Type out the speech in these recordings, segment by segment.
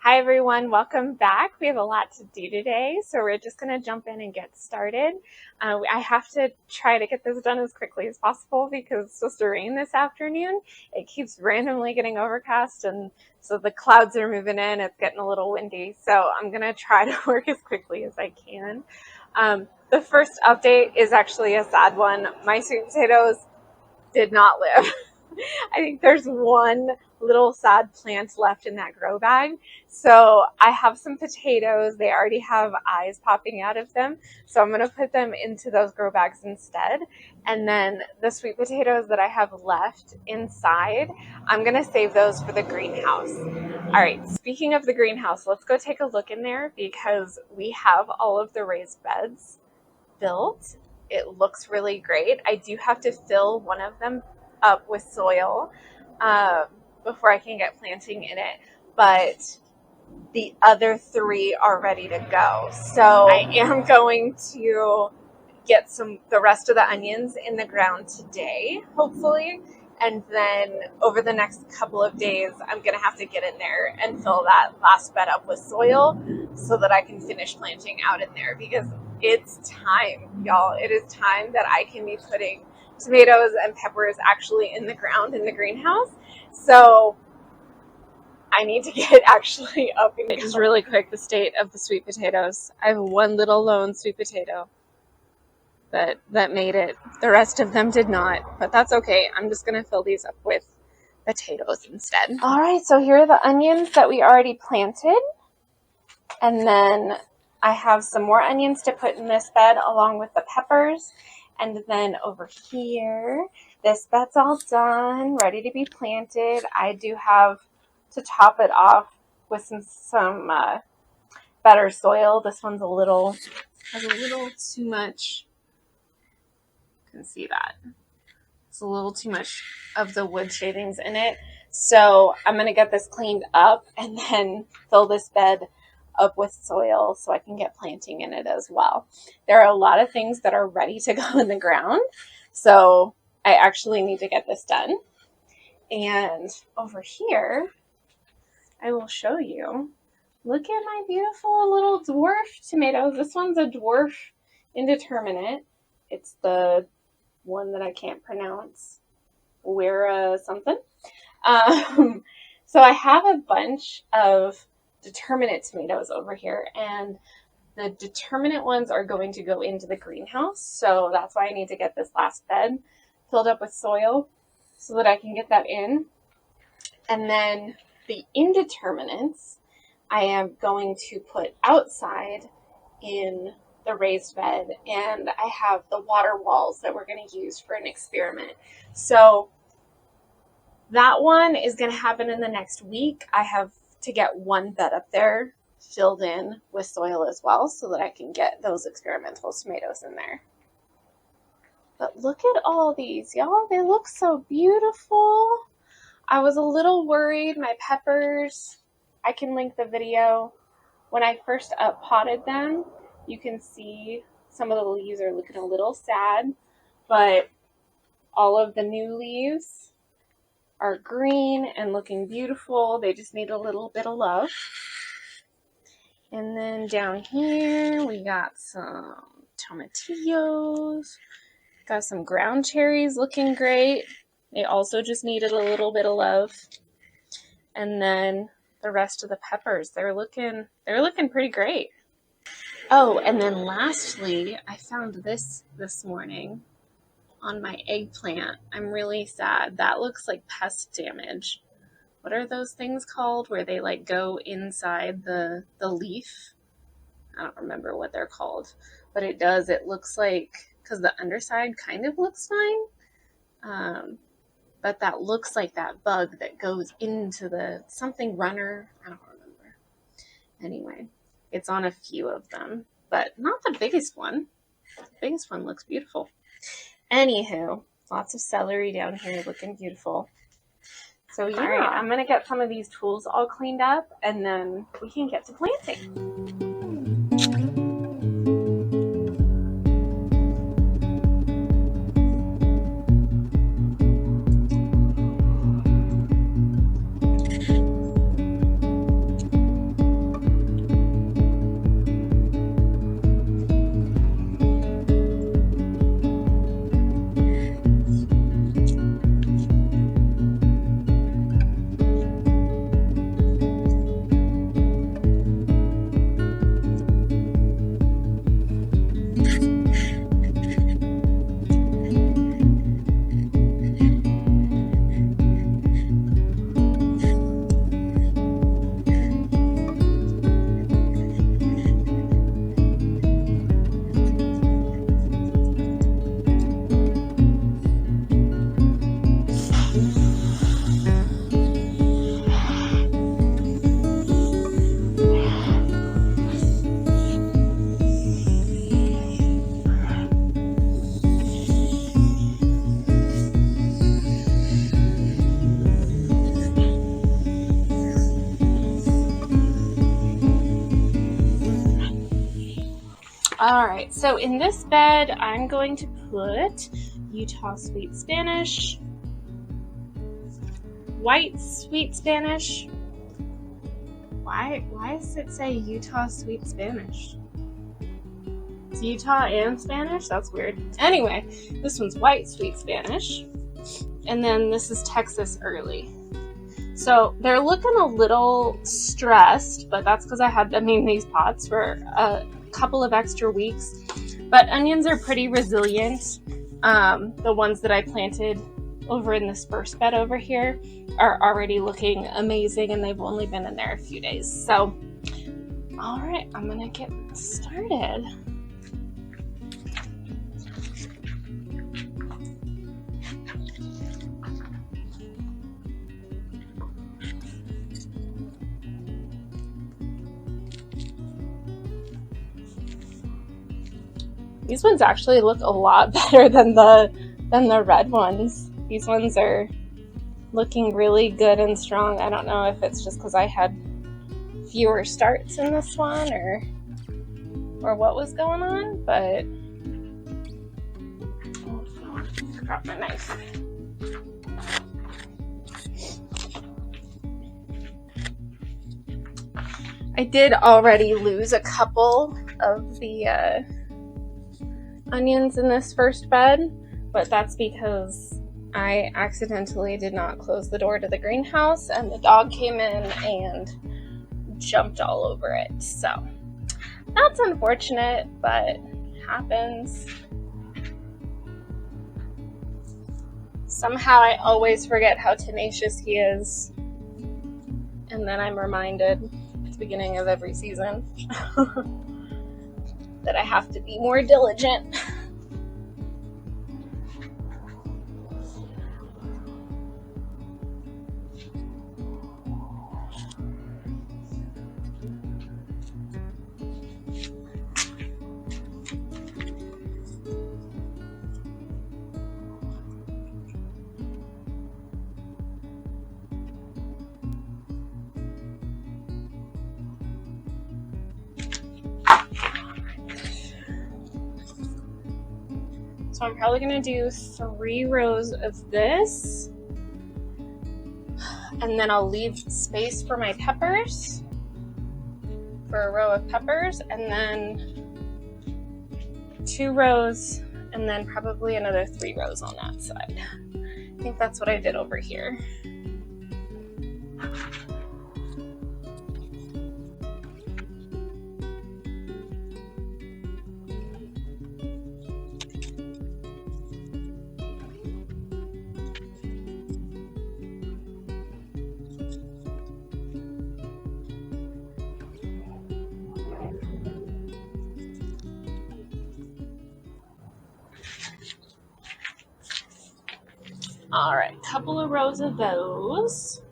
Hi everyone, welcome back. We have a lot to do today, so we're just going to jump in and get started. I have to try to get this done as quickly as possible because it's supposed to rain this afternoon. It keeps randomly getting overcast, and so the clouds are moving in. It's getting a little windy, so I'm going to try to work as quickly as I can. The first update is actually a sad one. My sweet potatoes did not live. I think there's one little sad plant left in that grow bag. So I have some potatoes. They already have eyes popping out of them. So I'm going to put them into those grow bags instead. And then the sweet potatoes that I have left inside, I'm going to save those for the greenhouse. All right, speaking of the greenhouse, let's go take a look in there because we have all of the raised beds built. It looks really great. I do have to fill one of them up with soil before I can get planting in it, but the other three are ready to go. So I am going to get the rest of the onions in the ground today, hopefully, and then over the next couple of days I'm gonna have to get in there and fill that last bed up with soil so that I can finish planting out in there, because it's time, y'all. It is time that I can be putting tomatoes and peppers actually in the ground in the greenhouse. So I need to get actually up and just really quick the state of the sweet potatoes. I have one little lone sweet potato that made it. The rest of them did not, but that's okay. I'm just gonna fill these up with potatoes instead. All right, so here are the onions that we already planted, and then I have some more onions to put in this bed along with the peppers. And then over here, this bed's all done, ready to be planted. I do have to top it off with some better soil. This one's has a little too much. You can see that. It's a little too much of the wood shavings in it. So I'm going to get this cleaned up and then fill this bed up with soil so I can get planting in it as well. There are a lot of things that are ready to go in the ground, so I actually need to get this done. And over here, I will show you. Look at my beautiful little dwarf tomatoes. This one's a dwarf indeterminate. It's the one that I can't pronounce. Wera something. So I have a bunch of determinate tomatoes over here, and the determinate ones are going to go into the greenhouse. So that's why I need to get this last bed filled up with soil so that I can get that in. And then the indeterminates I am going to put outside in the raised bed, and I have the water walls that we're going to use for an experiment. So that one is going to happen in the next week. I have to get one bed up there filled in with soil as well so that I can get those experimental tomatoes in there. But look at all these, y'all. They look so beautiful. I was a little worried. My peppers, I can link the video. When I first potted them, you can see some of the leaves are looking a little sad, but all of the new leaves are green and looking beautiful. They just need a little bit of love. And then down here we got some tomatillos, got some ground cherries looking great. They also just needed a little bit of love. And then the rest of the peppers, they're looking pretty great. Oh, and then lastly, I found this morning on my eggplant. I'm really sad. That looks like pest damage. What are those things called where they like go inside the leaf? I don't remember what they're called, but it looks like, because the underside kind of looks fine, but that looks like that bug that goes into the something runner. I don't remember. Anyway, it's on a few of them, but not the biggest one. The biggest one looks beautiful. Anywho, lots of celery down here looking beautiful. So yeah, all right, I'm going to get some of these tools all cleaned up, and then we can get to planting. All right, so in this bed, I'm going to put Utah sweet Spanish, white sweet Spanish. Why does it say Utah sweet Spanish? It's Utah and Spanish? That's weird. Anyway, this one's white sweet Spanish. And then this is Texas early. So they're looking a little stressed, but that's because I had them in these pots for a couple of extra weeks. But onions are pretty resilient. The ones that I planted over in this first bed over here are already looking amazing, and they've only been in there a few days. So, all right, I'm gonna get started. These ones actually look a lot better than the red ones. These ones are looking really good and strong. I don't know if it's just because I had fewer starts in this one or what was going on, but I forgot my knife. I did already lose a couple of the onions in this first bed, but that's because I accidentally did not close the door to the greenhouse and the dog came in and jumped all over it. So that's unfortunate, but happens. Somehow I always forget how tenacious he is, and then I'm reminded at the beginning of every season that I have to be more diligent. So I'm probably going to do 3 rows of this, and then I'll leave space for my peppers, for a row of peppers, and then 2 rows, and then probably another 3 rows on that side. I think that's what I did over here. All right, couple of rows of those.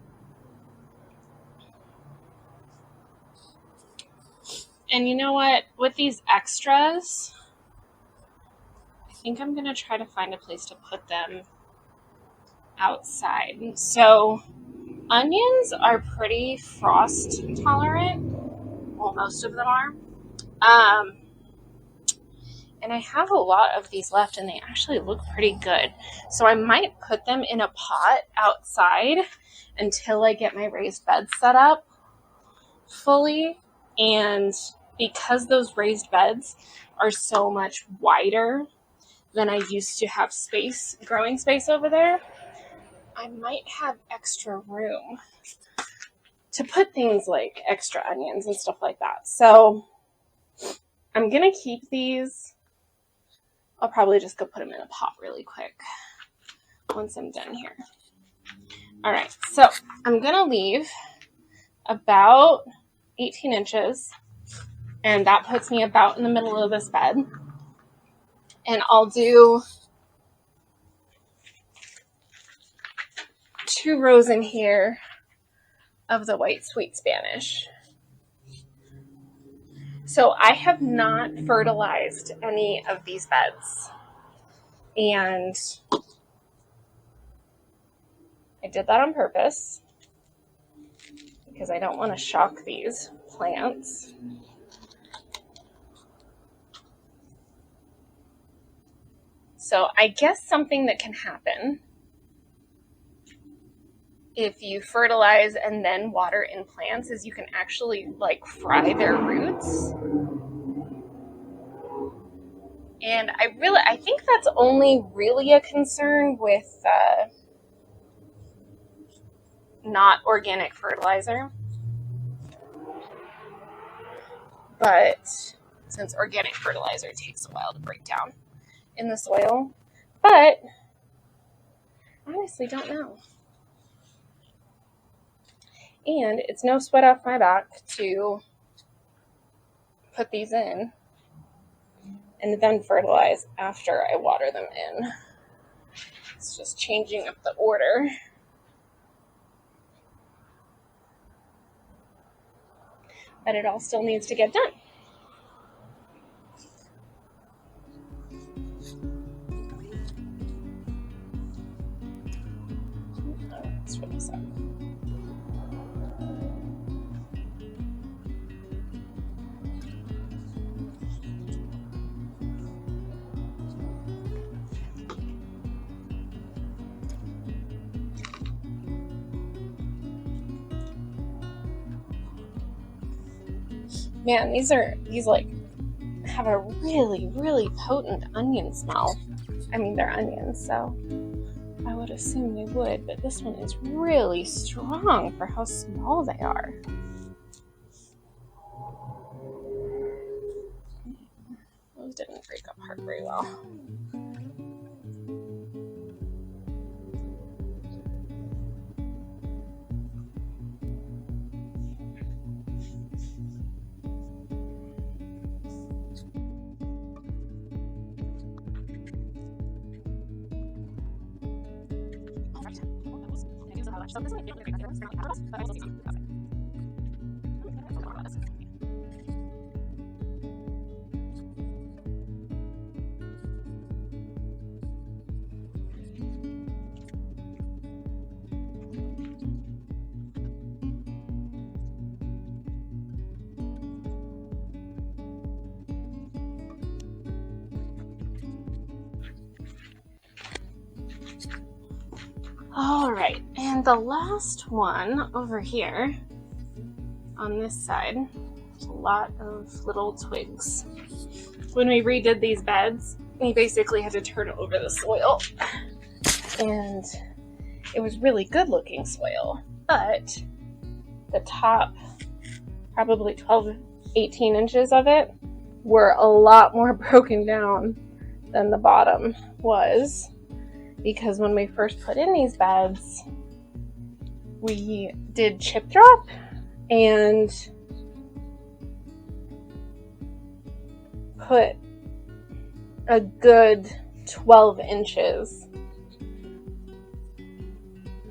And you know what? With these extras, I think I'm going to try to find a place to put them outside. So onions are pretty frost tolerant. Well, most of them are. And I have a lot of these left, and they actually look pretty good. So I might put them in a pot outside until I get my raised beds set up fully. And because those raised beds are so much wider than I used to have space, growing space over there, I might have extra room to put things like extra onions and stuff like that. So I'm going to keep these. I'll probably just go put them in a pot really quick once I'm done here. All right, so I'm going to leave about 18 inches, and that puts me about in the middle of this bed. And I'll do 2 rows in here of the white sweet Spanish. So I have not fertilized any of these beds, and I did that on purpose because I don't want to shock these plants. So I guess something that can happen if you fertilize and then water in plants is you can actually like fry their roots. And I think that's only really a concern with not organic fertilizer. But since organic fertilizer takes a while to break down in the soil, but honestly don't know. And it's no sweat off my back to put these in and then fertilize after I water them in. It's just changing up the order. But it all still needs to get done. Let's put this up. Man, these like have a really, really potent onion smell. I mean, they're onions, so I would assume they would, but this one is really strong for how small they are. Those didn't break apart very well. All right, and the last one over here on this side, there's a lot of little twigs. When we redid these beds, we basically had to turn over the soil, and it was really good looking soil, but the top probably 12, 18 inches of it were a lot more broken down than the bottom was. Because when we first put in these beds, we did chip drop and put a good 12 inches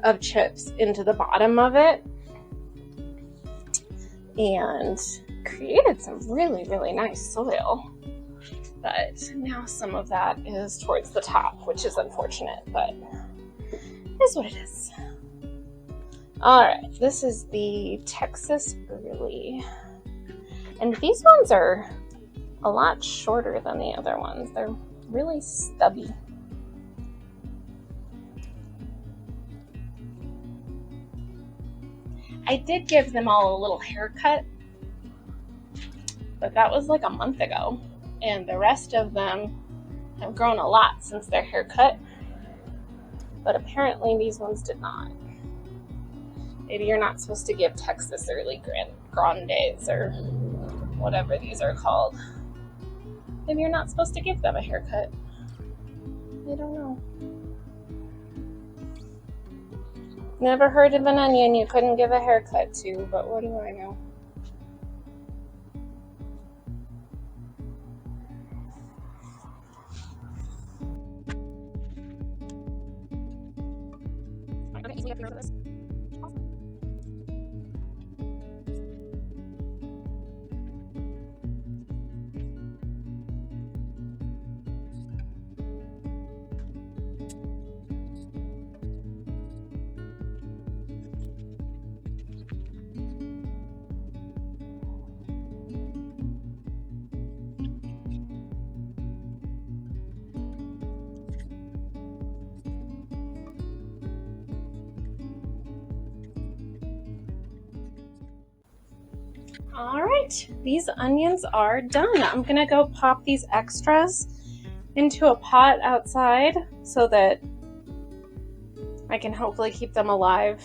of chips into the bottom of it and created some really, really nice soil. But now some of that is towards the top, which is unfortunate, but it is what it is. All right, this is the Texas Early. And these ones are a lot shorter than the other ones. They're really stubby. I did give them all a little haircut, but that was like a month ago. And the rest of them have grown a lot since their haircut, but apparently these ones did not. Maybe you're not supposed to give Texas Early Grandes or whatever these are called. Maybe you're not supposed to give them a haircut. I don't know. Never heard of an onion you couldn't give a haircut to, but what do I know? Okay, so we have to remember this. Awesome. All right, these onions are done. I'm gonna go pop these extras into a pot outside so that I can hopefully keep them alive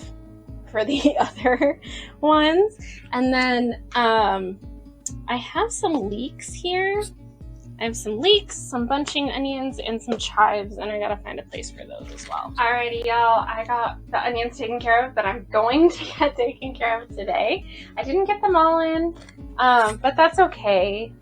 for the other ones. And then I have some leeks here. I have some leeks, some bunching onions, and some chives, and I gotta find a place for those as well. Alrighty, y'all, I got the onions taken care of that I'm going to get taken care of today. I didn't get them all in, but that's okay.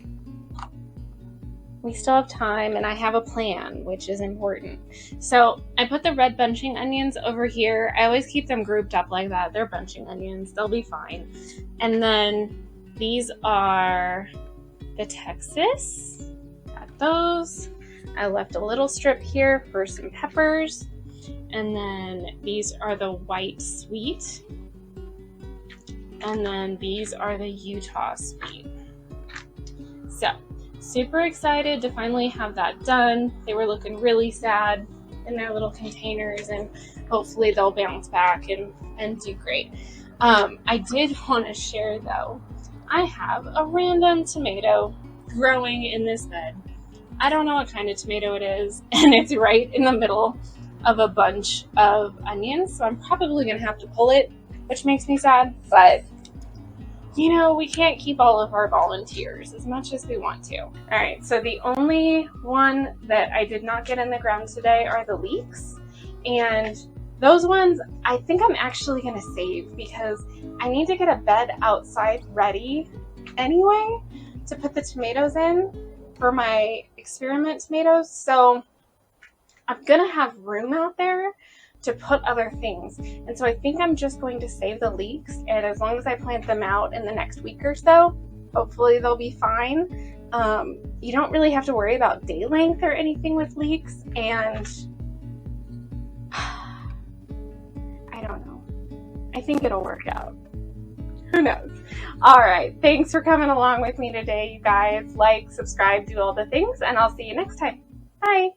We still have time, and I have a plan, which is important. So I put the red bunching onions over here. I always keep them grouped up like that. They're bunching onions. They'll be fine. And then these are the Texas. Got those. I left a little strip here for some peppers. And then these are the white sweet. And then these are the Utah sweet. So, super excited to finally have that done. They were looking really sad in their little containers, and hopefully they'll bounce back and do great. I did want to share though, I have a random tomato growing in this bed. I don't know what kind of tomato it is, and it's right in the middle of a bunch of onions, so I'm probably gonna have to pull it, which makes me sad, but you know, we can't keep all of our volunteers as much as we want to. All right, so the only one that I did not get in the ground today are the leeks. And those ones, I think I'm actually gonna save because I need to get a bed outside ready anyway to put the tomatoes in for my experiment tomatoes. So I'm gonna have room out there to put other things. And so I think I'm just going to save the leeks, and as long as I plant them out in the next week or so, hopefully they'll be fine. You don't really have to worry about day length or anything with leeks, and I don't know. I think it'll work out. Who knows? All right, thanks for coming along with me today, you guys. Like, subscribe, do all the things, and I'll see you next time. Bye.